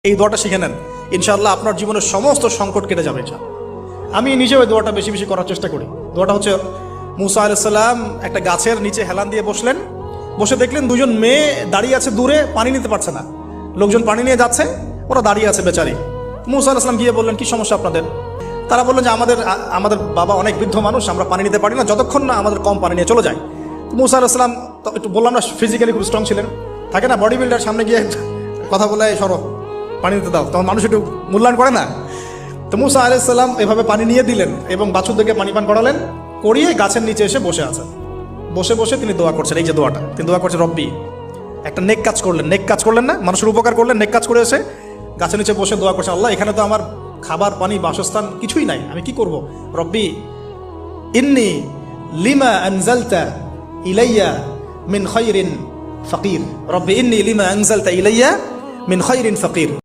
এই দোয়াটা শিখে নেন, ইনশাআল্লাহ আপনার জীবনের সমস্ত সংকট কেটে যাবে। আমি নিজেও এই দোয়াটা বেশি বেশি করার চেষ্টা করি। দোয়াটা হচ্ছে, মুসা আলাইহিস সালাম একটা গাছের নিচে হেলান দিয়ে বসলেন, বসে দেখলেন দুজন মেয়ে দাঁড়িয়ে আছে দূরে, পানি নিতে পারছে না। লোকজন পানি নিয়ে যাচ্ছে, ওরা দাঁড়িয়ে আছে বেচারি। মুসা আলাইহিস সালাম গিয়ে বললেন, কি সমস্যা আপনাদের? তারা বললেন যে আমাদের বাবা অনেক বৃদ্ধ মানুষ, আমরা পানি নিতে পারি না যতক্ষণ না আমাদের কম পানি নিয়ে চলে যায়। মুসা আলাইহিস সালাম একটু বললাম না, ফিজিক্যালি খুব স্ট্রং ছিলেন, থাকে না বডি বিল্ডার, সামনে গিয়ে কথা বলে সরো পানি নিতে দাও, তখন মানুষ একটু মূল্যায়ন করে না। তো মুসা আলাইহিস সালাম এভাবে পানি নিয়ে দিলেন এবং বাছুরদেরকে পানি পান করালেন, করিয়ে গাছের নিচে এসে বসে আছেন। বসে বসে তিনি দোয়া করছেন, এই যে দোয়াটা তিনি দোয়া করছেন, রব্বি, একটা নেক কাজ করলেন, নেক কাজ করলেন না, মানুষের উপকার করলেন, নেক কাজ করে এসে গাছের নিচে বসে দোয়া করছেন, আল্লাহ এখানে তো আমার খাবার পানি বাসস্থান কিছুই নাই, আমি কি করব? রব্বি ইন্নি লিমা আনজালতা ইলাইয়া মিন খায়রিন ফাকির, রব্বি ইন্নি লিমা আনজালতা ইলাইয়া মিন খায়রিন ফাকির।